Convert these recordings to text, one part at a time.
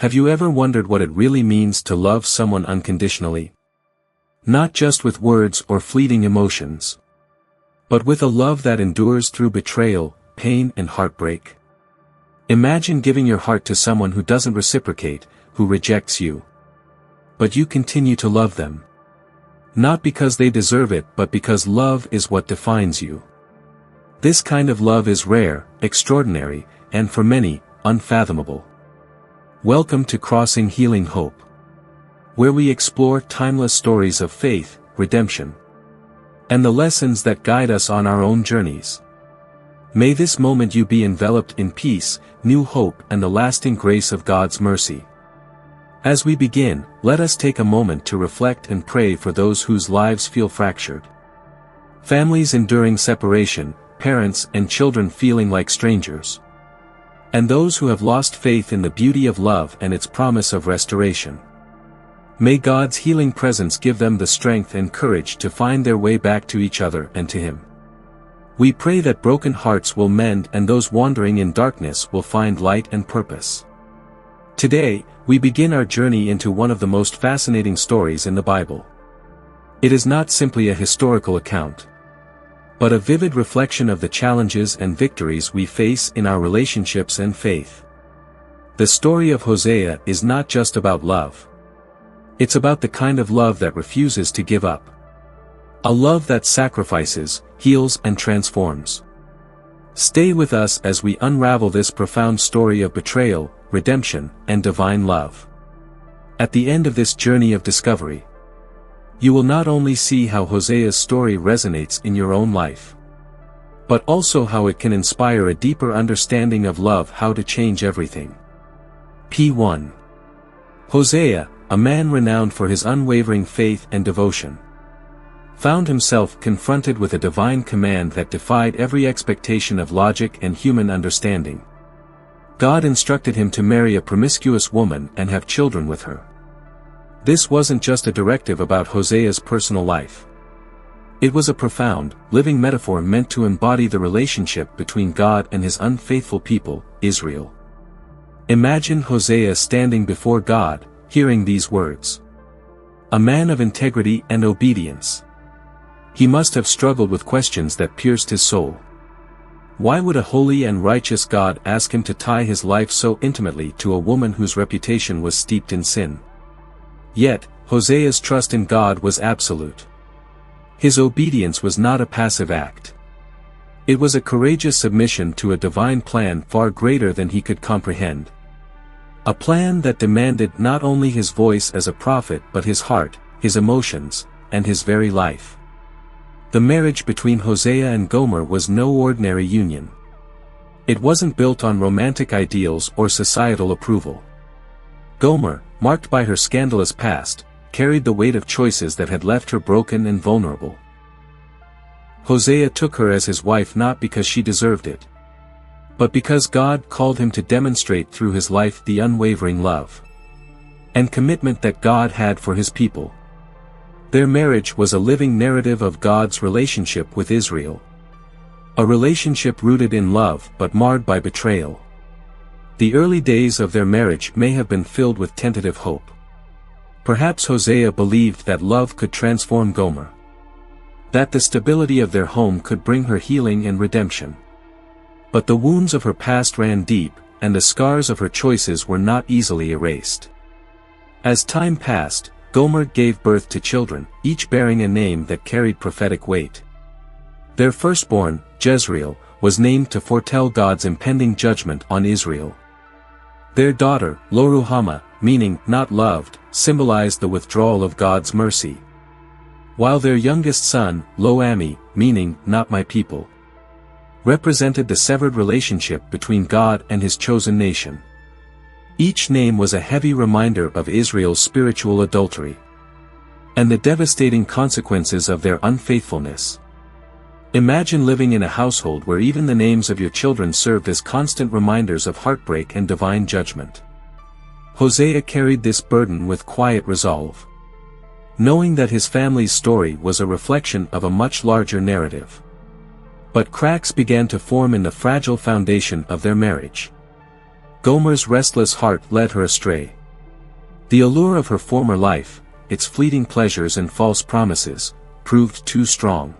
Have you ever wondered what it really means to love someone unconditionally? Not just with words or fleeting emotions, but with a love that endures through betrayal, pain and heartbreak. Imagine giving your heart to someone who doesn't reciprocate, who rejects you. But you continue to love them. Not because they deserve it, but because love is what defines you. This kind of love is rare, extraordinary, and for many, unfathomable. Welcome to Crossing Healing Hope, where we explore timeless stories of faith, redemption, and the lessons that guide us on our own journeys. May this moment you be enveloped in peace, new hope and the lasting grace of God's mercy. As we begin, let us take a moment to reflect and pray for those whose lives feel fractured. Families enduring separation, parents and children feeling like strangers. And those who have lost faith in the beauty of love and its promise of restoration. May God's healing presence give them the strength and courage to find their way back to each other and to Him. We pray that broken hearts will mend and those wandering in darkness will find light and purpose. Today, we begin our journey into one of the most fascinating stories in the Bible. It is not simply a historical account, but a vivid reflection of the challenges and victories we face in our relationships and faith. The story of Hosea is not just about love. It's about the kind of love that refuses to give up. A love that sacrifices, heals and transforms. Stay with us as we unravel this profound story of betrayal, redemption, and divine love. At the end of this journey of discovery, you will not only see how Hosea's story resonates in your own life, but also how it can inspire a deeper understanding of love, how to change everything. P1. Hosea, a man renowned for his unwavering faith and devotion, found himself confronted with a divine command that defied every expectation of logic and human understanding. God instructed him to marry a promiscuous woman and have children with her. This wasn't just a directive about Hosea's personal life. It was a profound, living metaphor meant to embody the relationship between God and His unfaithful people, Israel. Imagine Hosea standing before God, hearing these words. A man of integrity and obedience. He must have struggled with questions that pierced his soul. Why would a holy and righteous God ask him to tie his life so intimately to a woman whose reputation was steeped in sin? Yet, Hosea's trust in God was absolute. His obedience was not a passive act. It was a courageous submission to a divine plan far greater than he could comprehend. A plan that demanded not only his voice as a prophet but his heart, his emotions, and his very life. The marriage between Hosea and Gomer was no ordinary union. It wasn't built on romantic ideals or societal approval. Gomer, marked by her scandalous past, carried the weight of choices that had left her broken and vulnerable. Hosea took her as his wife not because she deserved it, but because God called him to demonstrate through his life the unwavering love and commitment that God had for His people. Their marriage was a living narrative of God's relationship with Israel. A relationship rooted in love but marred by betrayal. The early days of their marriage may have been filled with tentative hope. Perhaps Hosea believed that love could transform Gomer, that the stability of their home could bring her healing and redemption. But the wounds of her past ran deep, and the scars of her choices were not easily erased. As time passed, Gomer gave birth to children, each bearing a name that carried prophetic weight. Their firstborn, Jezreel, was named to foretell God's impending judgment on Israel. Their daughter, Lo-ruhamah, meaning not loved, symbolized the withdrawal of God's mercy. While their youngest son, Lo-ammi, meaning not my people, represented the severed relationship between God and His chosen nation. Each name was a heavy reminder of Israel's spiritual adultery and the devastating consequences of their unfaithfulness. Imagine living in a household where even the names of your children served as constant reminders of heartbreak and divine judgment. Hosea carried this burden with quiet resolve, knowing that his family's story was a reflection of a much larger narrative. But cracks began to form in the fragile foundation of their marriage. Gomer's restless heart led her astray. The allure of her former life, its fleeting pleasures and false promises, proved too strong.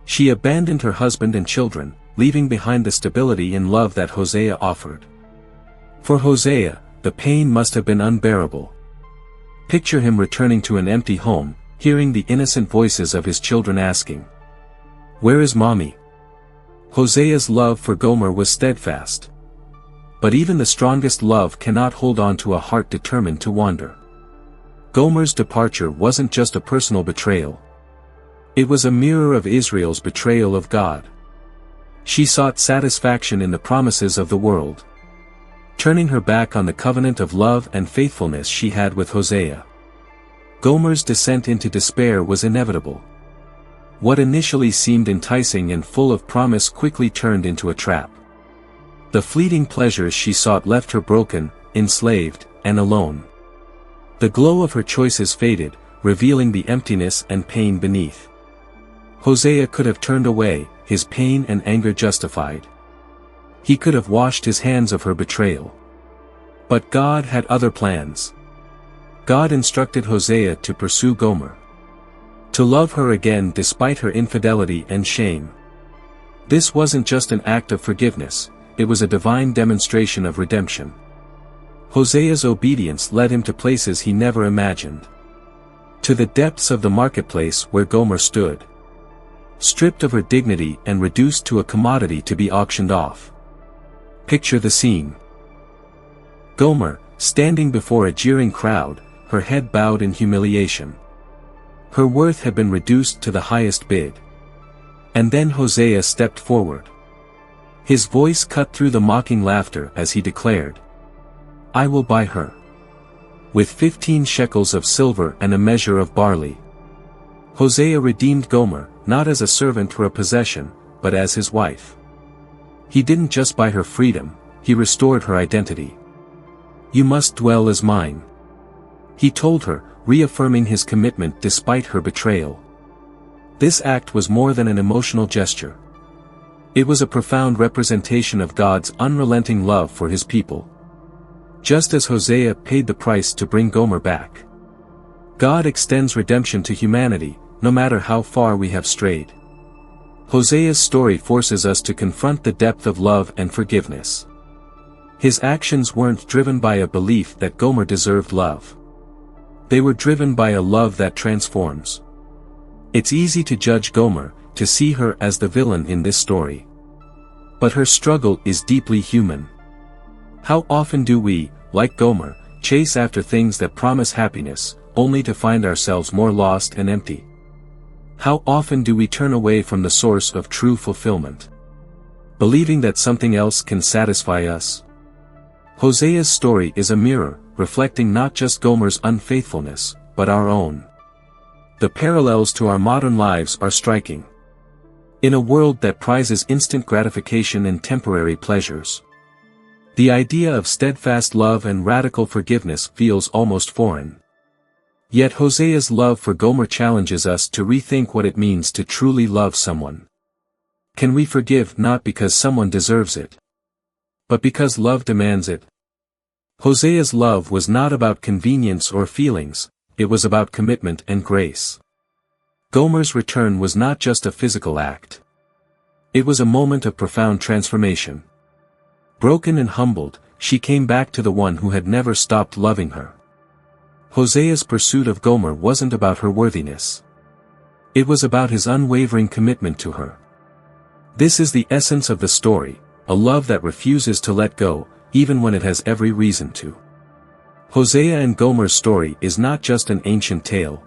She abandoned her husband and children, leaving behind the stability and love that Hosea offered. For Hosea, the pain must have been unbearable. Picture him returning to an empty home, hearing the innocent voices of his children asking, "Where is mommy?" Hosea's love for Gomer was steadfast. But even the strongest love cannot hold on to a heart determined to wander. Gomer's departure wasn't just a personal betrayal. It was a mirror of Israel's betrayal of God. She sought satisfaction in the promises of the world, turning her back on the covenant of love and faithfulness she had with Hosea. Gomer's descent into despair was inevitable. What initially seemed enticing and full of promise quickly turned into a trap. The fleeting pleasures she sought left her broken, enslaved, and alone. The glow of her choices faded, revealing the emptiness and pain beneath. Hosea could have turned away, his pain and anger justified. He could have washed his hands of her betrayal. But God had other plans. God instructed Hosea to pursue Gomer, to love her again despite her infidelity and shame. This wasn't just an act of forgiveness, it was a divine demonstration of redemption. Hosea's obedience led him to places he never imagined. To the depths of the marketplace where Gomer stood, stripped of her dignity and reduced to a commodity to be auctioned off. Picture the scene. Gomer, standing before a jeering crowd, her head bowed in humiliation. Her worth had been reduced to the highest bid. And then Hosea stepped forward. His voice cut through the mocking laughter as he declared, "I will buy her with 15 shekels of silver and a measure of barley." Hosea redeemed Gomer, not as a servant or a possession, but as his wife. He didn't just buy her freedom, he restored her identity. "You must dwell as mine," he told her, reaffirming his commitment despite her betrayal. This act was more than an emotional gesture. It was a profound representation of God's unrelenting love for his people. Just as Hosea paid the price to bring Gomer back, God extends redemption to humanity, no matter how far we have strayed. Hosea's story forces us to confront the depth of love and forgiveness. His actions weren't driven by a belief that Gomer deserved love. They were driven by a love that transforms. It's easy to judge Gomer, to see her as the villain in this story. But her struggle is deeply human. How often do we, like Gomer, chase after things that promise happiness, only to find ourselves more lost and empty? How often do we turn away from the source of true fulfillment, believing that something else can satisfy us? Hosea's story is a mirror, reflecting not just Gomer's unfaithfulness, but our own. The parallels to our modern lives are striking. In a world that prizes instant gratification and temporary pleasures, the idea of steadfast love and radical forgiveness feels almost foreign. Yet Hosea's love for Gomer challenges us to rethink what it means to truly love someone. Can we forgive not because someone deserves it, but because love demands it? Hosea's love was not about convenience or feelings, it was about commitment and grace. Gomer's return was not just a physical act. It was a moment of profound transformation. Broken and humbled, she came back to the one who had never stopped loving her. Hosea's pursuit of Gomer wasn't about her worthiness. It was about his unwavering commitment to her. This is the essence of the story, a love that refuses to let go, even when it has every reason to. Hosea and Gomer's story is not just an ancient tale.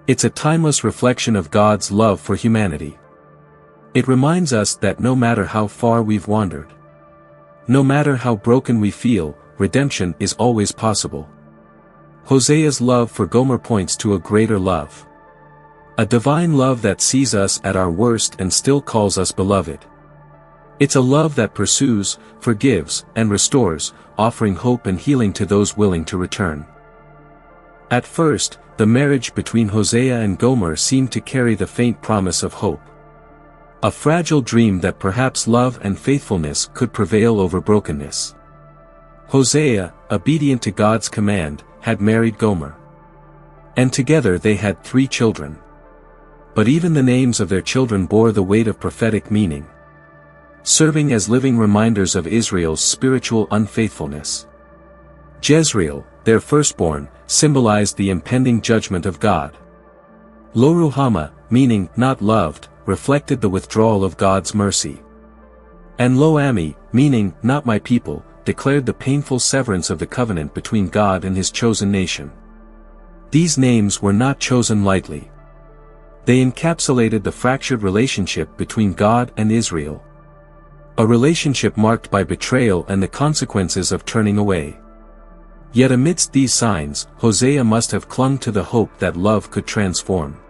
It's a timeless reflection of God's love for humanity. It reminds us that no matter how far we've wandered, no matter how broken we feel, redemption is always possible. Hosea's love for Gomer points to a greater love. A divine love that sees us at our worst and still calls us beloved. It's a love that pursues, forgives, and restores, offering hope and healing to those willing to return. At first, the marriage between Hosea and Gomer seemed to carry the faint promise of hope. A fragile dream that perhaps love and faithfulness could prevail over brokenness. Hosea, obedient to God's command, had married Gomer. And together they had 3 children. But even the names of their children bore the weight of prophetic meaning, serving as living reminders of Israel's spiritual unfaithfulness. Jezreel, their firstborn, symbolized the impending judgment of God. Lo-ruhamah, meaning not loved, reflected the withdrawal of God's mercy. And Lo-ammi, meaning not my people, declared the painful severance of the covenant between God and his chosen nation. These names were not chosen lightly. They encapsulated the fractured relationship between God and Israel. A relationship marked by betrayal and the consequences of turning away. Yet amidst these signs, Hosea must have clung to the hope that love could transform.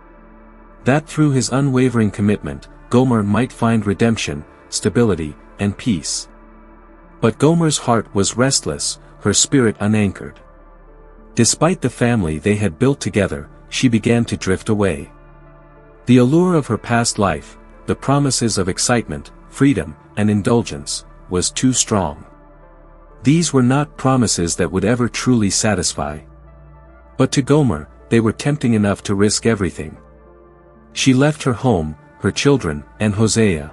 That through his unwavering commitment, Gomer might find redemption, stability, and peace. But Gomer's heart was restless, her spirit unanchored. Despite the family they had built together, she began to drift away. The allure of her past life, the promises of excitement, freedom, and indulgence, was too strong. These were not promises that would ever truly satisfy. But to Gomer, they were tempting enough to risk everything. She left her home, her children, and Hosea,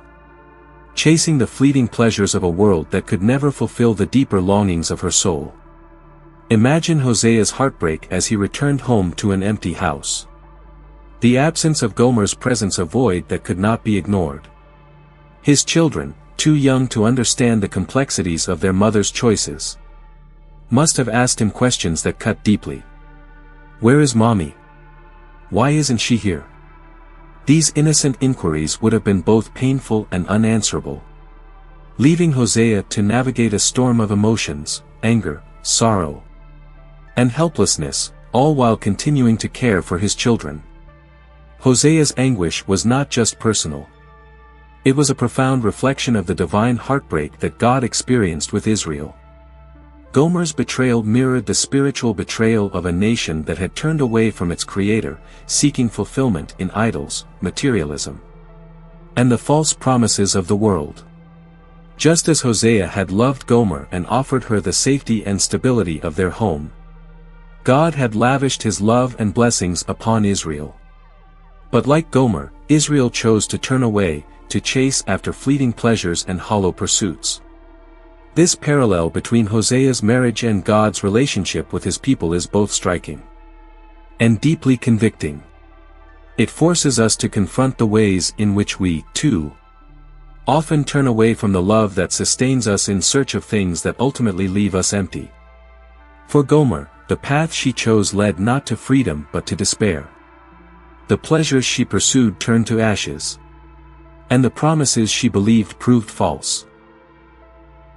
chasing the fleeting pleasures of a world that could never fulfill the deeper longings of her soul. Imagine Hosea's heartbreak as he returned home to an empty house. The absence of Gomer's presence a void that could not be ignored. His children, too young to understand the complexities of their mother's choices, must have asked him questions that cut deeply. Where is Mommy? Why isn't she here? These innocent inquiries would have been both painful and unanswerable, leaving Hosea to navigate a storm of emotions, anger, sorrow, and helplessness, all while continuing to care for his children. Hosea's anguish was not just personal. It was a profound reflection of the divine heartbreak that God experienced with Israel. Gomer's betrayal mirrored the spiritual betrayal of a nation that had turned away from its Creator, seeking fulfillment in idols, materialism, and the false promises of the world. Just as Hosea had loved Gomer and offered her the safety and stability of their home, God had lavished his love and blessings upon Israel. But like Gomer, Israel chose to turn away, to chase after fleeting pleasures and hollow pursuits. This parallel between Hosea's marriage and God's relationship with his people is both striking and deeply convicting. It forces us to confront the ways in which we, too, often turn away from the love that sustains us in search of things that ultimately leave us empty. For Gomer, the path she chose led not to freedom but to despair. The pleasures she pursued turned to ashes, and the promises she believed proved false.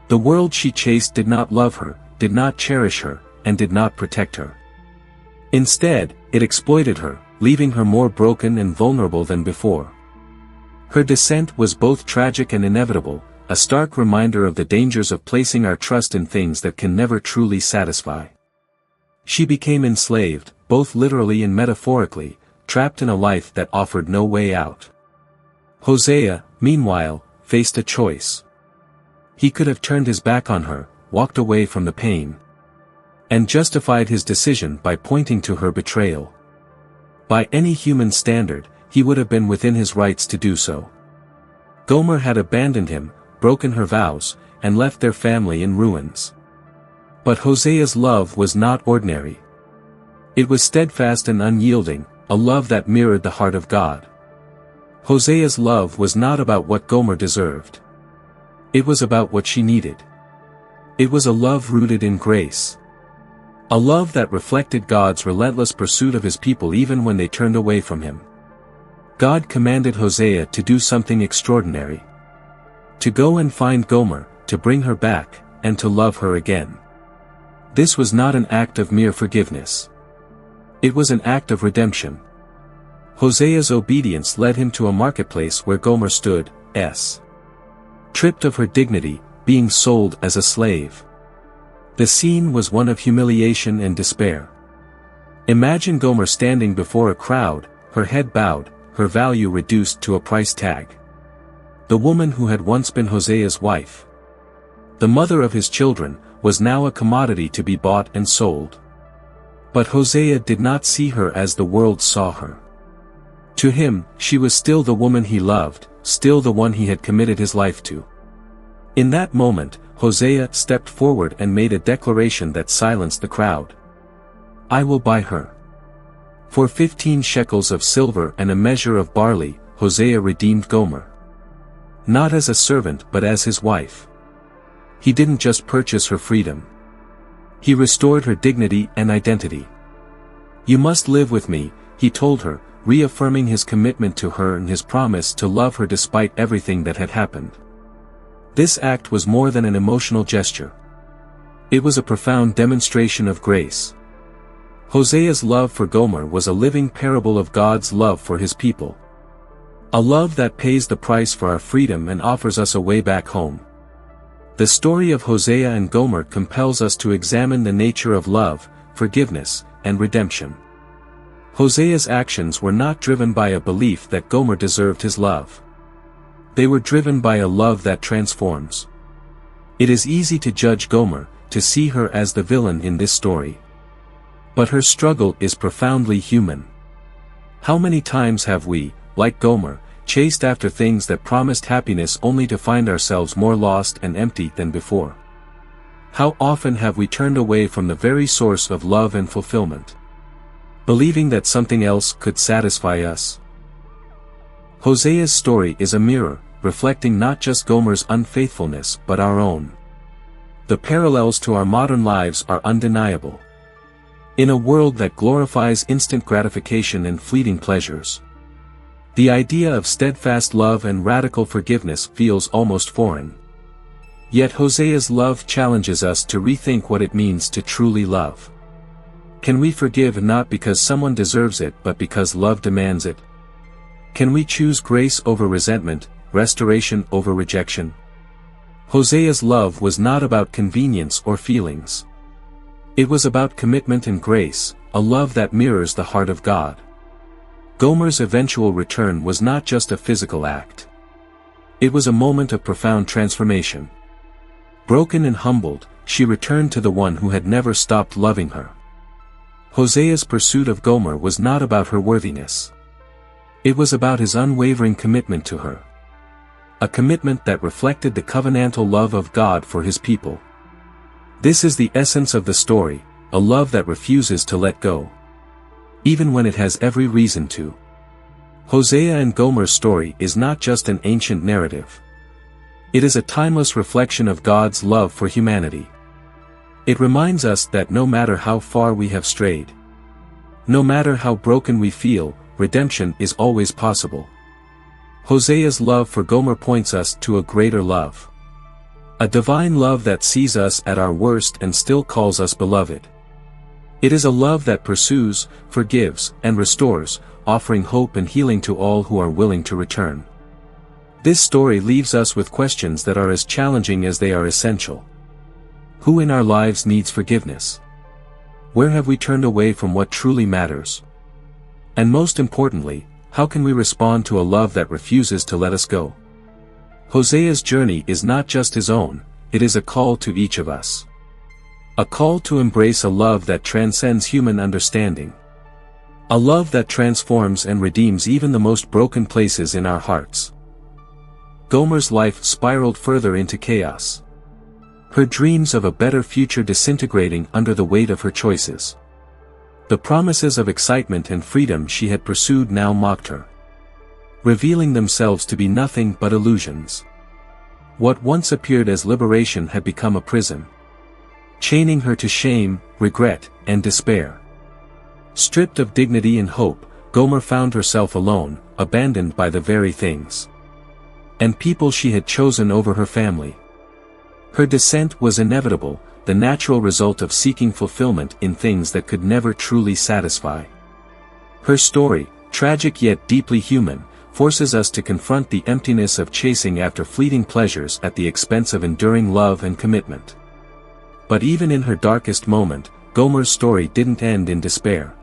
The world she chased did not love her, did not cherish her, and did not protect her. Instead, it exploited her, leaving her more broken and vulnerable than before. Her descent was both tragic and inevitable, a stark reminder of the dangers of placing our trust in things that can never truly satisfy. She became enslaved, both literally and metaphorically, trapped in a life that offered no way out. Hosea, meanwhile, faced a choice. He could have turned his back on her, walked away from the pain, and justified his decision by pointing to her betrayal. By any human standard, he would have been within his rights to do so. Gomer had abandoned him, broken her vows, and left their family in ruins. But Hosea's love was not ordinary. It was steadfast and unyielding, a love that mirrored the heart of God. Hosea's love was not about what Gomer deserved. It was about what she needed. It was a love rooted in grace. A love that reflected God's relentless pursuit of his people even when they turned away from him. God commanded Hosea to do something extraordinary. To go and find Gomer, to bring her back, and to love her again. This was not an act of mere forgiveness. It was an act of redemption. Hosea's obedience led him to a marketplace where Gomer stood, stripped of her dignity, being sold as a slave. The scene was one of humiliation and despair. Imagine Gomer standing before a crowd, her head bowed, her value reduced to a price tag. The woman who had once been Hosea's wife, the mother of his children, was now a commodity to be bought and sold. But Hosea did not see her as the world saw her. To him, she was still the woman he loved, still the one he had committed his life to. In that moment, Hosea stepped forward and made a declaration that silenced the crowd. "I will buy her. For 15 shekels of silver and a measure of barley, Hosea redeemed Gomer. Not as a servant but as his wife. He didn't just purchase her freedom. He restored her dignity and identity. You must live with me," he told her, reaffirming his commitment to her and his promise to love her despite everything that had happened. This act was more than an emotional gesture. It was a profound demonstration of grace. Hosea's love for Gomer was a living parable of God's love for his people. A love that pays the price for our freedom and offers us a way back home. The story of Hosea and Gomer compels us to examine the nature of love, forgiveness, and redemption. Hosea's actions were not driven by a belief that Gomer deserved his love. They were driven by a love that transforms. It is easy to judge Gomer, to see her as the villain in this story. But her struggle is profoundly human. How many times have we, like Gomer, chased after things that promised happiness only to find ourselves more lost and empty than before? How often have we turned away from the very source of love and fulfillment, believing that something else could satisfy us? Hosea's story is a mirror, reflecting not just Gomer's unfaithfulness but our own. The parallels to our modern lives are undeniable. In a world that glorifies instant gratification and fleeting pleasures, the idea of steadfast love and radical forgiveness feels almost foreign. Yet Hosea's love challenges us to rethink what it means to truly love. Can we forgive not because someone deserves it but because love demands it? Can we choose grace over resentment, restoration over rejection? Hosea's love was not about convenience or feelings. It was about commitment and grace, a love that mirrors the heart of God. Gomer's eventual return was not just a physical act. It was a moment of profound transformation. Broken and humbled, she returned to the one who had never stopped loving her. Hosea's pursuit of Gomer was not about her worthiness. It was about his unwavering commitment to her. A commitment that reflected the covenantal love of God for his people. This is the essence of the story, a love that refuses to let go, even when it has every reason to. Hosea and Gomer's story is not just an ancient narrative. It is a timeless reflection of God's love for humanity. It reminds us that no matter how far we have strayed, no matter how broken we feel, redemption is always possible. Hosea's love for Gomer points us to a greater love. A divine love that sees us at our worst and still calls us beloved. It is a love that pursues, forgives, and restores, offering hope and healing to all who are willing to return. This story leaves us with questions that are as challenging as they are essential. Who in our lives needs forgiveness? Where have we turned away from what truly matters? And most importantly, how can we respond to a love that refuses to let us go? Hosea's journey is not just his own, it is a call to each of us. A call to embrace a love that transcends human understanding. A love that transforms and redeems even the most broken places in our hearts. Gomer's life spiraled further into chaos. Her dreams of a better future disintegrating under the weight of her choices. The promises of excitement and freedom she had pursued now mocked her, revealing themselves to be nothing but illusions. What once appeared as liberation had become a prison, chaining her to shame, regret, and despair. Stripped of dignity and hope, Gomer found herself alone, abandoned by the very things and people she had chosen over her family. Her descent was inevitable, the natural result of seeking fulfillment in things that could never truly satisfy. Her story, tragic yet deeply human, forces us to confront the emptiness of chasing after fleeting pleasures at the expense of enduring love and commitment. But even in her darkest moment, Gomer's story didn't end in despair.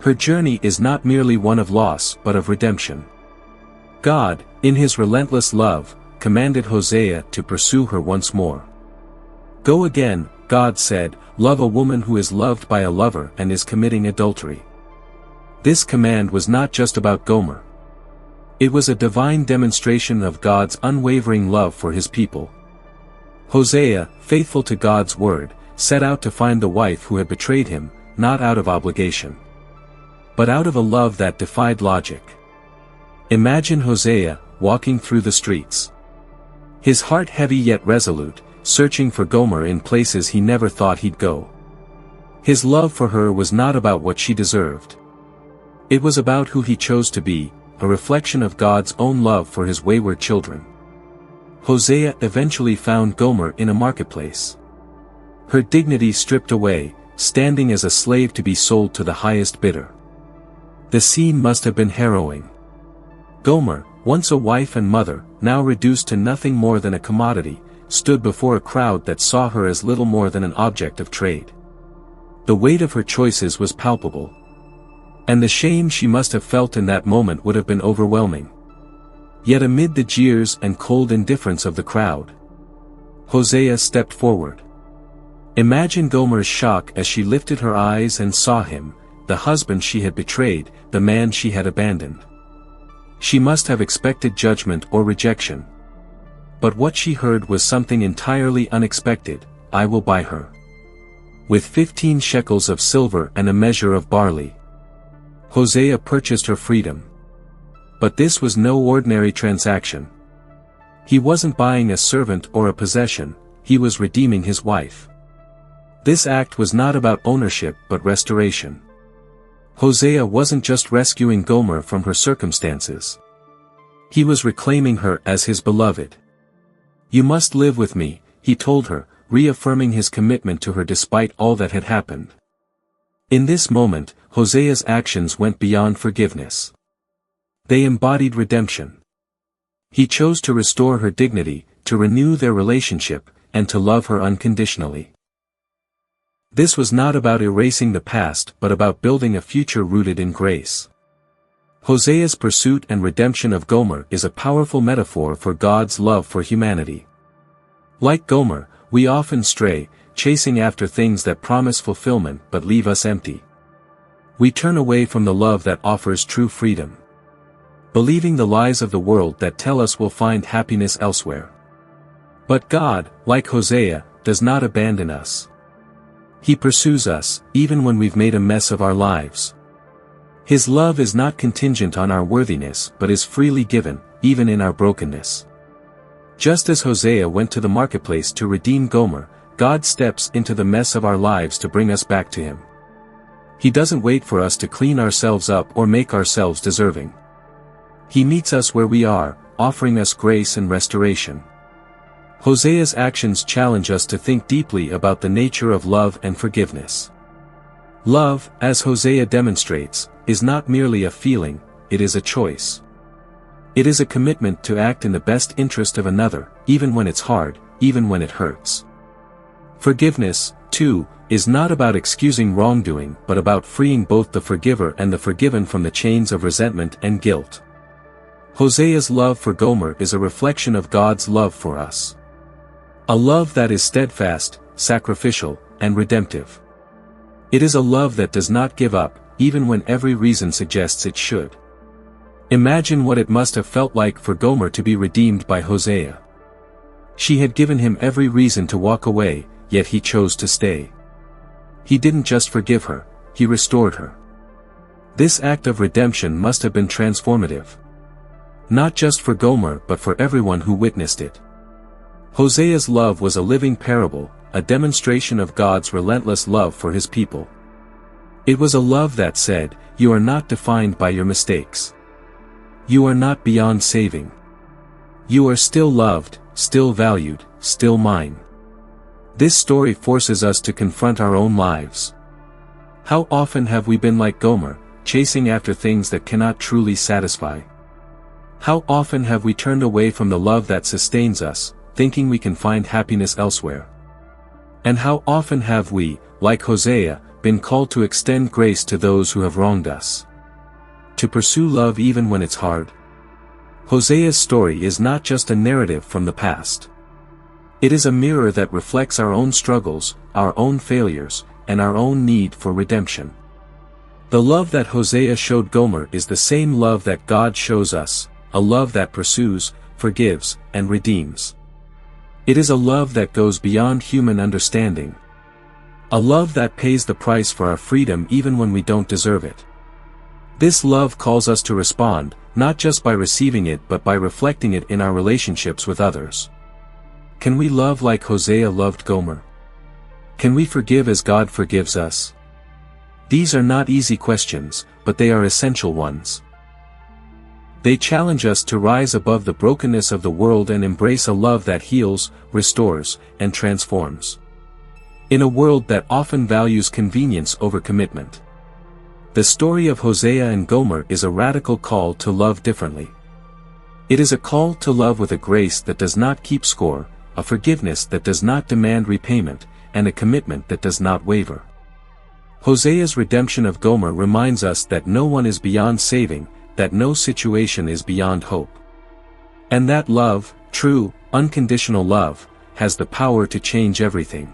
Her journey is not merely one of loss but of redemption. God, in his relentless love, commanded Hosea to pursue her once more. Go again, God said, love a woman who is loved by a lover and is committing adultery. This command was not just about Gomer. It was a divine demonstration of God's unwavering love for his people. Hosea, faithful to God's word, set out to find the wife who had betrayed him, not out of obligation, but out of a love that defied logic. Imagine Hosea, walking through the streets. His heart heavy yet resolute, searching for Gomer in places he never thought he'd go. His love for her was not about what she deserved. It was about who he chose to be, a reflection of God's own love for his wayward children. Hosea eventually found Gomer in a marketplace. Her dignity stripped away, standing as a slave to be sold to the highest bidder. The scene must have been harrowing. Gomer, once a wife and mother, now reduced to nothing more than a commodity, stood before a crowd that saw her as little more than an object of trade. The weight of her choices was palpable. And the shame she must have felt in that moment would have been overwhelming. Yet amid the jeers and cold indifference of the crowd, Hosea stepped forward. Imagine Gomer's shock as she lifted her eyes and saw him, the husband she had betrayed, the man she had abandoned. She must have expected judgment or rejection. But what she heard was something entirely unexpected: I will buy her with 15 shekels of silver and a measure of barley. Hosea purchased her freedom. But this was no ordinary transaction. He wasn't buying a servant or a possession, he was redeeming his wife. This act was not about ownership but restoration. Hosea wasn't just rescuing Gomer from her circumstances. He was reclaiming her as his beloved. You must live with me, he told her, reaffirming his commitment to her despite all that had happened. In this moment, Hosea's actions went beyond forgiveness. They embodied redemption. He chose to restore her dignity, to renew their relationship, and to love her unconditionally. This was not about erasing the past but about building a future rooted in grace. Hosea's pursuit and redemption of Gomer is a powerful metaphor for God's love for humanity. Like Gomer, we often stray, chasing after things that promise fulfillment but leave us empty. We turn away from the love that offers true freedom, believing the lies of the world that tell us we'll find happiness elsewhere. But God, like Hosea, does not abandon us. He pursues us, even when we've made a mess of our lives. His love is not contingent on our worthiness but is freely given, even in our brokenness. Just as Hosea went to the marketplace to redeem Gomer, God steps into the mess of our lives to bring us back to Him. He doesn't wait for us to clean ourselves up or make ourselves deserving. He meets us where we are, offering us grace and restoration. Hosea's actions challenge us to think deeply about the nature of love and forgiveness. Love, as Hosea demonstrates, is not merely a feeling, it is a choice. It is a commitment to act in the best interest of another, even when it's hard, even when it hurts. Forgiveness, too, is not about excusing wrongdoing but about freeing both the forgiver and the forgiven from the chains of resentment and guilt. Hosea's love for Gomer is a reflection of God's love for us. A love that is steadfast, sacrificial, and redemptive. It is a love that does not give up, even when every reason suggests it should. Imagine what it must have felt like for Gomer to be redeemed by Hosea. She had given him every reason to walk away, yet he chose to stay. He didn't just forgive her, he restored her. This act of redemption must have been transformative. Not just for Gomer but for everyone who witnessed it. Hosea's love was a living parable, a demonstration of God's relentless love for His people. It was a love that said, "You are not defined by your mistakes. You are not beyond saving. You are still loved, still valued, still mine." This story forces us to confront our own lives. How often have we been like Gomer, chasing after things that cannot truly satisfy? How often have we turned away from the love that sustains us, thinking we can find happiness elsewhere? And how often have we, like Hosea, been called to extend grace to those who have wronged us? To pursue love even when it's hard? Hosea's story is not just a narrative from the past. It is a mirror that reflects our own struggles, our own failures, and our own need for redemption. The love that Hosea showed Gomer is the same love that God shows us, a love that pursues, forgives, and redeems. It is a love that goes beyond human understanding. A love that pays the price for our freedom even when we don't deserve it. This love calls us to respond, not just by receiving it but by reflecting it in our relationships with others. Can we love like Hosea loved Gomer? Can we forgive as God forgives us? These are not easy questions, but they are essential ones. They challenge us to rise above the brokenness of the world and embrace a love that heals, restores, and transforms. In a world that often values convenience over commitment. The story of Hosea and Gomer is a radical call to love differently. It is a call to love with a grace that does not keep score, a forgiveness that does not demand repayment, and a commitment that does not waver. Hosea's redemption of Gomer reminds us that no one is beyond saving, that no situation is beyond hope. And that love, true, unconditional love, has the power to change everything.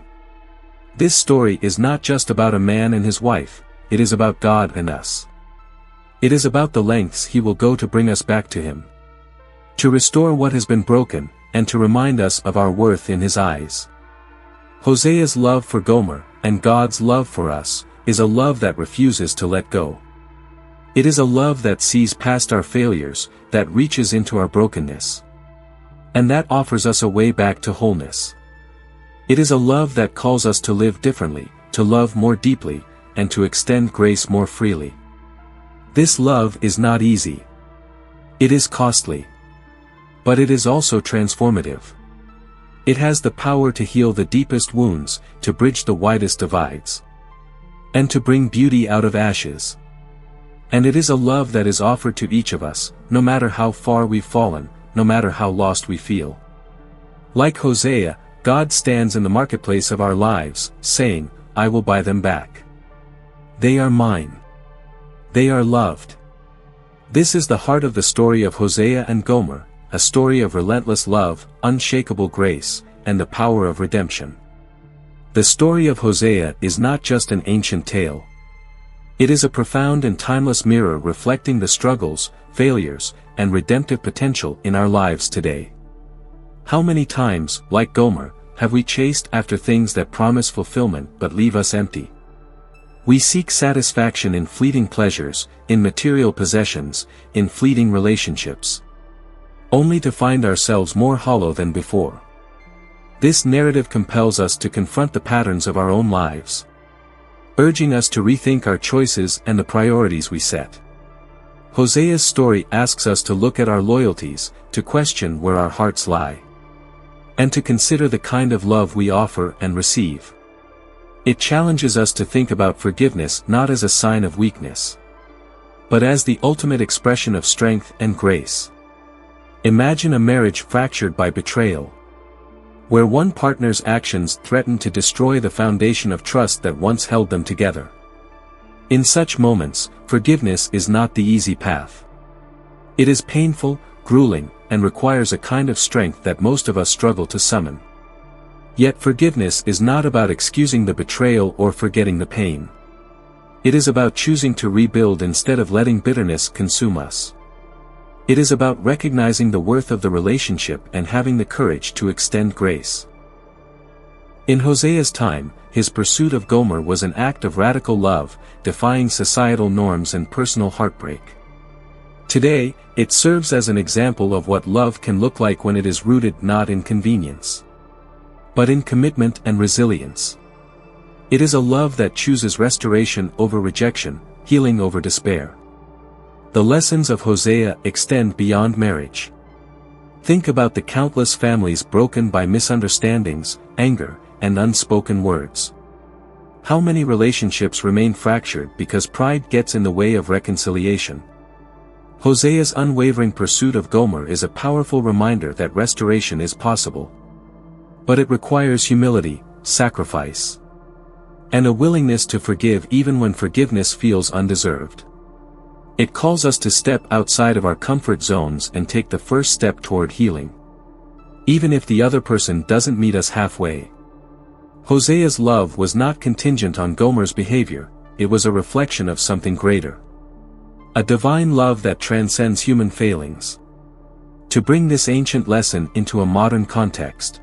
This story is not just about a man and his wife, it is about God and us. It is about the lengths He will go to bring us back to Him. To restore what has been broken, and to remind us of our worth in His eyes. Hosea's love for Gomer, and God's love for us, is a love that refuses to let go. It is a love that sees past our failures, that reaches into our brokenness. And that offers us a way back to wholeness. It is a love that calls us to live differently, to love more deeply, and to extend grace more freely. This love is not easy. It is costly. But it is also transformative. It has the power to heal the deepest wounds, to bridge the widest divides. And to bring beauty out of ashes. And it is a love that is offered to each of us, no matter how far we've fallen, no matter how lost we feel. Like Hosea, God stands in the marketplace of our lives, saying, I will buy them back. They are mine. They are loved. This is the heart of the story of Hosea and Gomer, a story of relentless love, unshakable grace, and the power of redemption. The story of Hosea is not just an ancient tale. It is a profound and timeless mirror reflecting the struggles, failures, and redemptive potential in our lives today. How many times, like Gomer, have we chased after things that promise fulfillment but leave us empty? We seek satisfaction in fleeting pleasures, in material possessions, in fleeting relationships. Only to find ourselves more hollow than before. This narrative compels us to confront the patterns of our own lives. Urging us to rethink our choices and the priorities we set. Hosea's story asks us to look at our loyalties, to question where our hearts lie. And to consider the kind of love we offer and receive. It challenges us to think about forgiveness not as a sign of weakness, but as the ultimate expression of strength and grace. Imagine a marriage fractured by betrayal, where one partner's actions threaten to destroy the foundation of trust that once held them together. In such moments, forgiveness is not the easy path. It is painful, grueling, and requires a kind of strength that most of us struggle to summon. Yet forgiveness is not about excusing the betrayal or forgetting the pain. It is about choosing to rebuild instead of letting bitterness consume us. It is about recognizing the worth of the relationship and having the courage to extend grace. In Hosea's time, his pursuit of Gomer was an act of radical love, defying societal norms and personal heartbreak. Today, it serves as an example of what love can look like when it is rooted not in convenience, but in commitment and resilience. It is a love that chooses restoration over rejection, healing over despair. The lessons of Hosea extend beyond marriage. Think about the countless families broken by misunderstandings, anger, and unspoken words. How many relationships remain fractured because pride gets in the way of reconciliation? Hosea's unwavering pursuit of Gomer is a powerful reminder that restoration is possible. But it requires humility, sacrifice, and a willingness to forgive even when forgiveness feels undeserved. It calls us to step outside of our comfort zones and take the first step toward healing. even if the other person doesn't meet us halfway. Hosea's love was not contingent on Gomer's behavior, it was a reflection of something greater. A divine love that transcends human failings. To bring this ancient lesson into a modern context,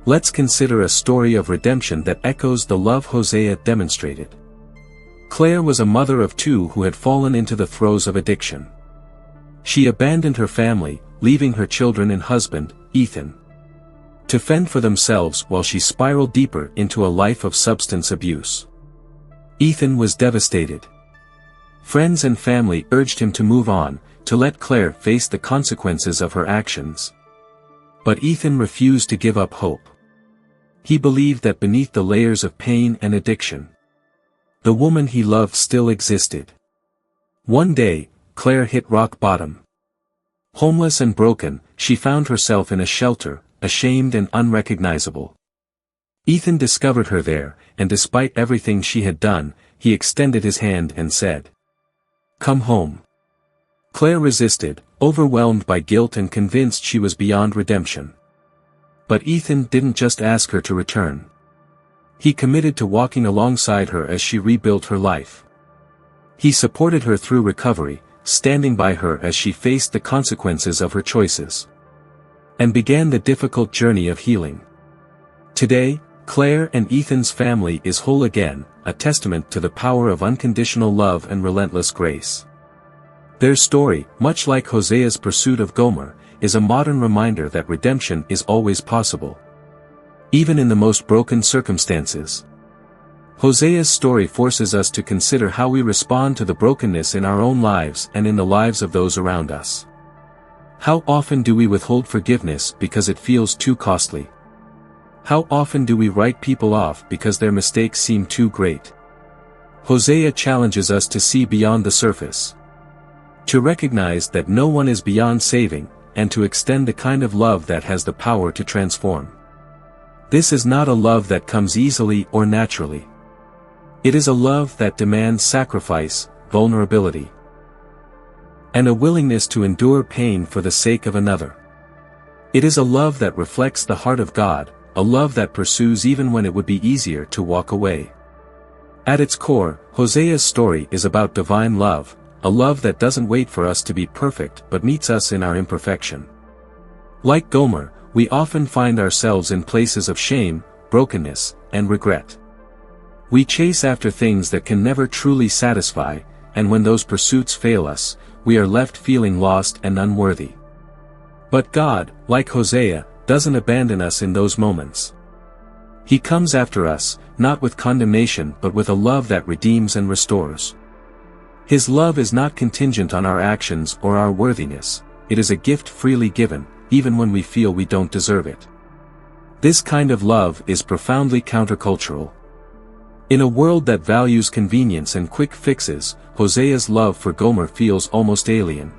let's consider a story of redemption that echoes the love Hosea demonstrated. Claire was a mother of two who had fallen into the throes of addiction. She abandoned her family, leaving her children and husband, Ethan, to fend for themselves while she spiraled deeper into a life of substance abuse. Ethan was devastated. Friends and family urged him to move on, to let Claire face the consequences of her actions. But Ethan refused to give up hope. He believed that beneath the layers of pain and addiction, the woman he loved still existed. One day, Claire hit rock bottom. Homeless and broken, she found herself in a shelter, ashamed and unrecognizable. Ethan discovered her there, and despite everything she had done, he extended his hand and said, "Come home." Claire resisted, overwhelmed by guilt and convinced she was beyond redemption. But Ethan didn't just ask her to return. He committed to walking alongside her as she rebuilt her life. He supported her through recovery, standing by her as she faced the consequences of her choices, and began the difficult journey of healing. Today, Claire and Ethan's family is whole again, a testament to the power of unconditional love and relentless grace. Their story, much like Hosea's pursuit of Gomer, is a modern reminder that redemption is always possible, even in the most broken circumstances. Hosea's story forces us to consider how we respond to the brokenness in our own lives and in the lives of those around us. How often do we withhold forgiveness because it feels too costly? How often do we write people off because their mistakes seem too great? Hosea challenges us to see beyond the surface, to recognize that no one is beyond saving, and to extend the kind of love that has the power to transform. This is not a love that comes easily or naturally. It is a love that demands sacrifice, vulnerability, and a willingness to endure pain for the sake of another. It is a love that reflects the heart of God, a love that pursues even when it would be easier to walk away. At its core, Hosea's story is about divine love, a love that doesn't wait for us to be perfect but meets us in our imperfection. Like Gomer, we often find ourselves in places of shame, brokenness, and regret. We chase after things that can never truly satisfy, and when those pursuits fail us, we are left feeling lost and unworthy. But God, like Hosea, doesn't abandon us in those moments. He comes after us, not with condemnation but with a love that redeems and restores. His love is not contingent on our actions or our worthiness, it is a gift freely given, even when we feel we don't deserve it. This kind of love is profoundly countercultural. In a world that values convenience and quick fixes, Hosea's love for Gomer feels almost alien.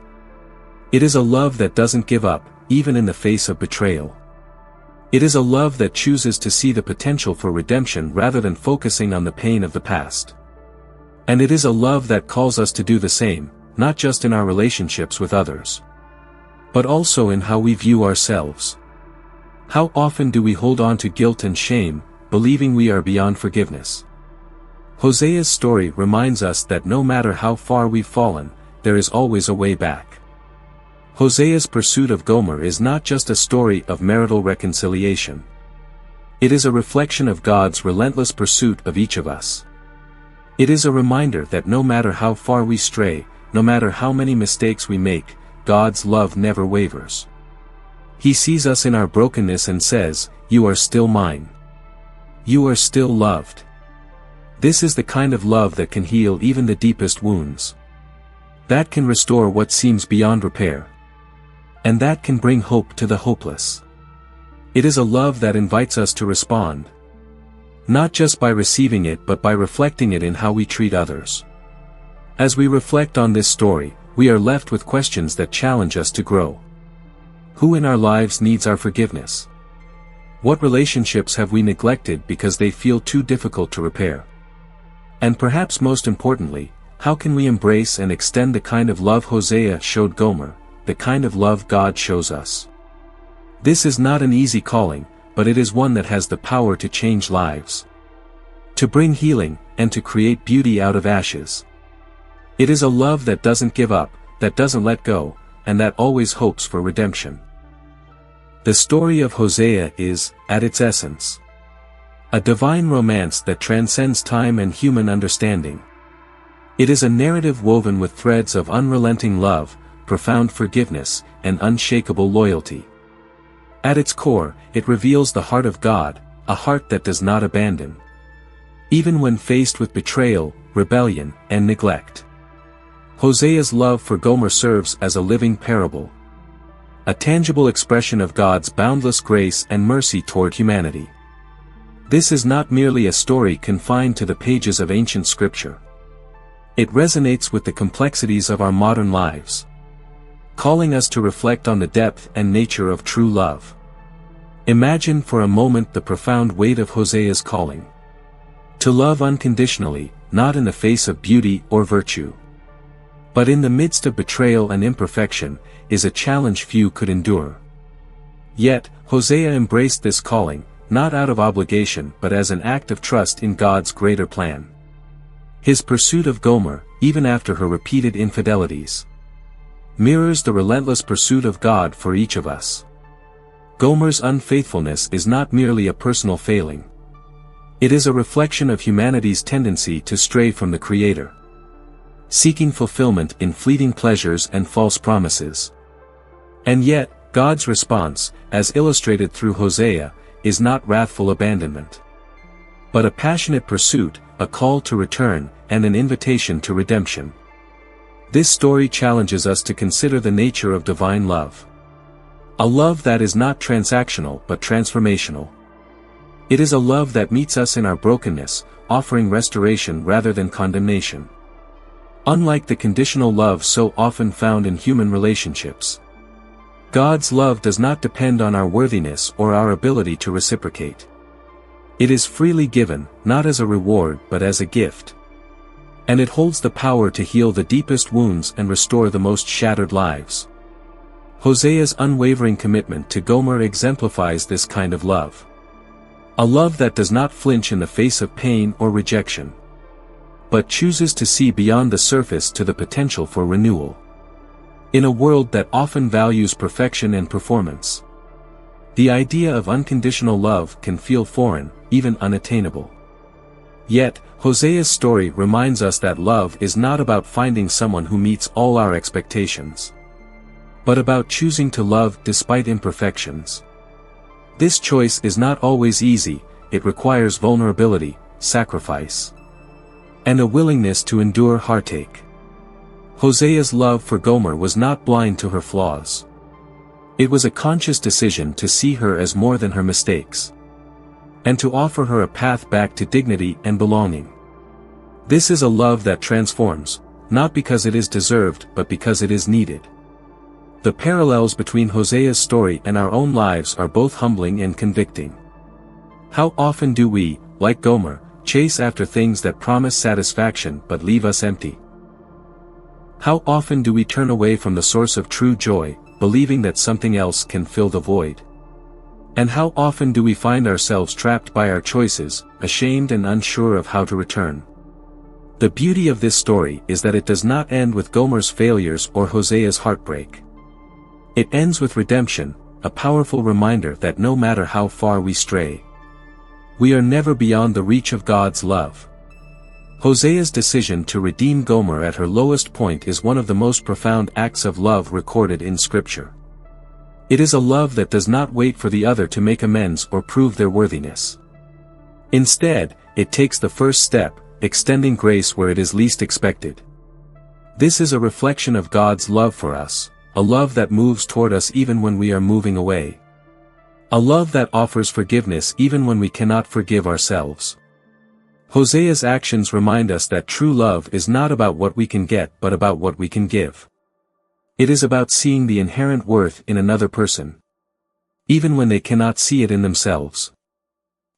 It is a love that doesn't give up, even in the face of betrayal. It is a love that chooses to see the potential for redemption rather than focusing on the pain of the past. And it is a love that calls us to do the same, not just in our relationships with others, but also in how we view ourselves. How often do we hold on to guilt and shame, believing we are beyond forgiveness? Hosea's story reminds us that no matter how far we've fallen, there is always a way back. Hosea's pursuit of Gomer is not just a story of marital reconciliation. It is a reflection of God's relentless pursuit of each of us. It is a reminder that no matter how far we stray, no matter how many mistakes we make, God's love never wavers. He sees us in our brokenness and says, "You are still mine. You are still loved." This is the kind of love that can heal even the deepest wounds. That can restore what seems beyond repair. And that can bring hope to the hopeless. It is a love that invites us to respond, not just by receiving it but by reflecting it in how we treat others. As we reflect on this story, we are left with questions that challenge us to grow. Who in our lives needs our forgiveness? What relationships have we neglected because they feel too difficult to repair? And perhaps most importantly, how can we embrace and extend the kind of love Hosea showed Gomer, the kind of love God shows us? This is not an easy calling, but it is one that has the power to change lives, to bring healing, and to create beauty out of ashes. It is a love that doesn't give up, that doesn't let go, and that always hopes for redemption. The story of Hosea is, at its essence, a divine romance that transcends time and human understanding. It is a narrative woven with threads of unrelenting love, profound forgiveness, and unshakable loyalty. At its core, it reveals the heart of God, a heart that does not abandon, even when faced with betrayal, rebellion, and neglect. Hosea's love for Gomer serves as a living parable, a tangible expression of God's boundless grace and mercy toward humanity. This is not merely a story confined to the pages of ancient scripture. It resonates with the complexities of our modern lives, calling us to reflect on the depth and nature of true love. Imagine for a moment the profound weight of Hosea's calling. To love unconditionally, not in the face of beauty or virtue, but in the midst of betrayal and imperfection, is a challenge few could endure. Yet, Hosea embraced this calling, not out of obligation but as an act of trust in God's greater plan. His pursuit of Gomer, even after her repeated infidelities, mirrors the relentless pursuit of God for each of us. Gomer's unfaithfulness is not merely a personal failing. It is a reflection of humanity's tendency to stray from the Creator, seeking fulfillment in fleeting pleasures and false promises. And yet, God's response, as illustrated through Hosea, is not wrathful abandonment, but a passionate pursuit, a call to return, and an invitation to redemption. This story challenges us to consider the nature of divine love. A love that is not transactional but transformational. It is a love that meets us in our brokenness, offering restoration rather than condemnation. Unlike the conditional love so often found in human relationships, God's love does not depend on our worthiness or our ability to reciprocate. It is freely given, not as a reward but as a gift. And it holds the power to heal the deepest wounds and restore the most shattered lives. Hosea's unwavering commitment to Gomer exemplifies this kind of love. A love that does not flinch in the face of pain or rejection, but chooses to see beyond the surface to the potential for renewal. In a world that often values perfection and performance, the idea of unconditional love can feel foreign, even unattainable. Yet, Hosea's story reminds us that love is not about finding someone who meets all our expectations, but about choosing to love despite imperfections. This choice is not always easy. It requires vulnerability, sacrifice, and a willingness to endure heartache. Hosea's love for Gomer was not blind to her flaws. It was a conscious decision to see her as more than her mistakes, and to offer her a path back to dignity and belonging. This is a love that transforms, not because it is deserved but because it is needed. The parallels between Hosea's story and our own lives are both humbling and convicting. How often do we, like Gomer, chase after things that promise satisfaction but leave us empty? How often do we turn away from the source of true joy, believing that something else can fill the void? And how often do we find ourselves trapped by our choices, ashamed and unsure of how to return? The beauty of this story is that it does not end with Gomer's failures or Hosea's heartbreak. It ends with redemption, a powerful reminder that no matter how far we stray, we are never beyond the reach of God's love. Hosea's decision to redeem Gomer at her lowest point is one of the most profound acts of love recorded in Scripture. It is a love that does not wait for the other to make amends or prove their worthiness. Instead, it takes the first step, extending grace where it is least expected. This is a reflection of God's love for us, a love that moves toward us even when we are moving away. A love that offers forgiveness even when we cannot forgive ourselves. Hosea's actions remind us that true love is not about what we can get but about what we can give. It is about seeing the inherent worth in another person, even when they cannot see it in themselves.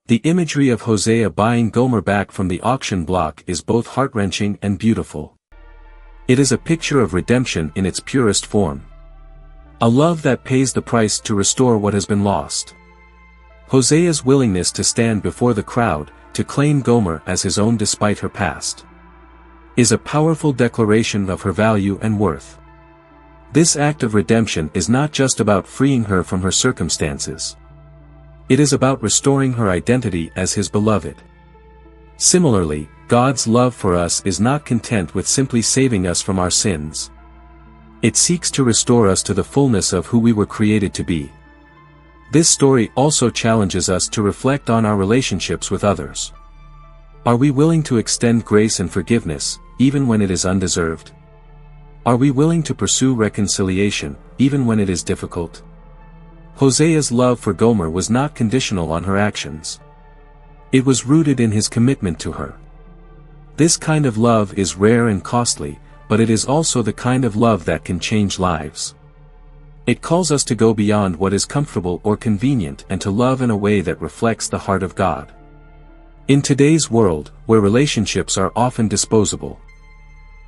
The imagery of Hosea buying Gomer back from the auction block is both heart-wrenching and beautiful. It is a picture of redemption in its purest form. A love that pays the price to restore what has been lost. Hosea's willingness to stand before the crowd, to claim Gomer as his own despite her past, is a powerful declaration of her value and worth. This act of redemption is not just about freeing her from her circumstances. It is about restoring her identity as his beloved. Similarly, God's love for us is not content with simply saving us from our sins. It seeks to restore us to the fullness of who we were created to be. This story also challenges us to reflect on our relationships with others. Are we willing to extend grace and forgiveness, even when it is undeserved? Are we willing to pursue reconciliation, even when it is difficult? Hosea's love for Gomer was not conditional on her actions. It was rooted in his commitment to her. This kind of love is rare and costly, but it is also the kind of love that can change lives. It calls us to go beyond what is comfortable or convenient and to love in a way that reflects the heart of God. In today's world, where relationships are often disposable,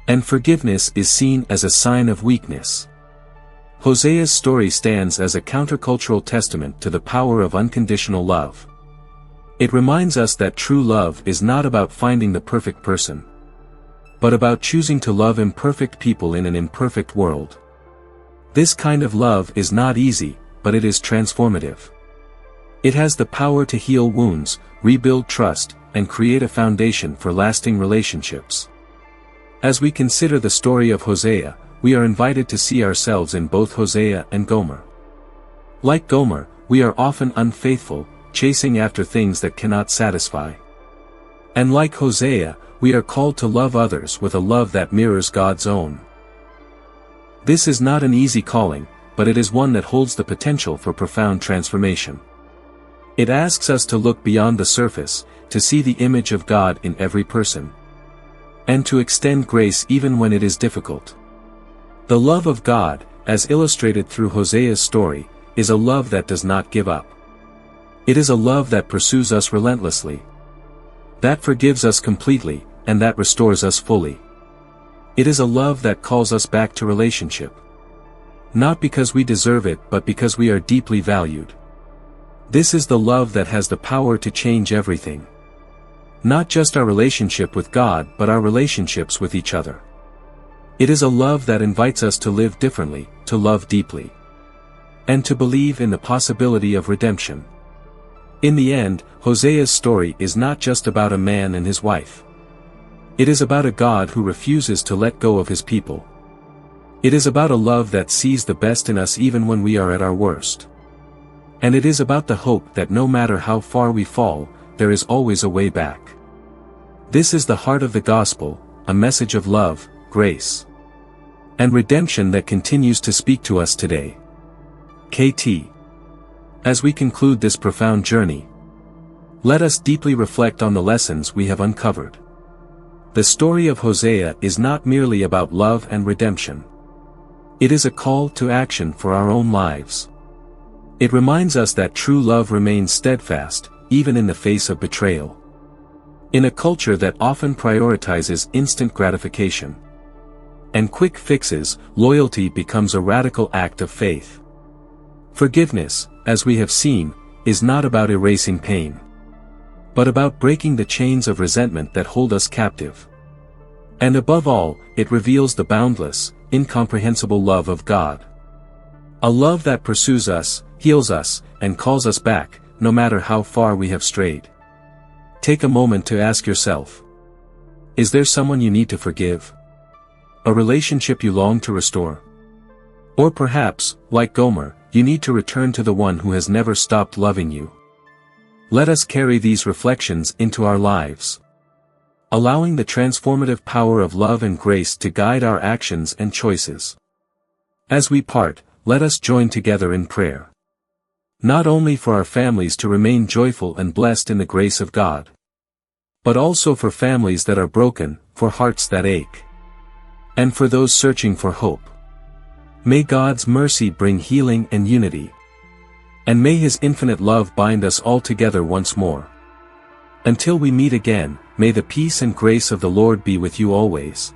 and forgiveness is seen as a sign of weakness, Hosea's story stands as a countercultural testament to the power of unconditional love. It reminds us that true love is not about finding the perfect person, but about choosing to love imperfect people in an imperfect world. This kind of love is not easy, but it is transformative. It has the power to heal wounds, rebuild trust, and create a foundation for lasting relationships. As we consider the story of Hosea, we are invited to see ourselves in both Hosea and Gomer. Like Gomer, we are often unfaithful, chasing after things that cannot satisfy. And like Hosea, we are called to love others with a love that mirrors God's own. This is not an easy calling, but it is one that holds the potential for profound transformation. It asks us to look beyond the surface, to see the image of God in every person, and to extend grace even when it is difficult. The love of God, as illustrated through Hosea's story, is a love that does not give up. It is a love that pursues us relentlessly, that forgives us completely, and that restores us fully. It is a love that calls us back to relationship, not because we deserve it but because we are deeply valued. This is the love that has the power to change everything. Not just our relationship with God but our relationships with each other. It is a love that invites us to live differently, to love deeply, and to believe in the possibility of redemption. In the end, Hosea's story is not just about a man and his wife. It is about a God who refuses to let go of his people. It is about a love that sees the best in us even when we are at our worst. And it is about the hope that no matter how far we fall, there is always a way back. This is the heart of the gospel, a message of love, grace, and redemption that continues to speak to us today. KT. As we conclude this profound journey, let us deeply reflect on the lessons we have uncovered. The story of Hosea is not merely about love and redemption. It is a call to action for our own lives. It reminds us that true love remains steadfast, even in the face of betrayal. In a culture that often prioritizes instant gratification and quick fixes, loyalty becomes a radical act of faith. Forgiveness, as we have seen, is not about erasing pain, but about breaking the chains of resentment that hold us captive. And above all, it reveals the boundless, incomprehensible love of God. A love that pursues us, heals us, and calls us back, no matter how far we have strayed. Take a moment to ask yourself, is there someone you need to forgive? A relationship you long to restore? Or perhaps, like Gomer, you need to return to the one who has never stopped loving you. Let us carry these reflections into our lives, allowing the transformative power of love and grace to guide our actions and choices. As we part, let us join together in prayer. Not only for our families to remain joyful and blessed in the grace of God, but also for families that are broken, for hearts that ache, and for those searching for hope. May God's mercy bring healing and unity, and may His infinite love bind us all together once more. Until we meet again, may the peace and grace of the Lord be with you always.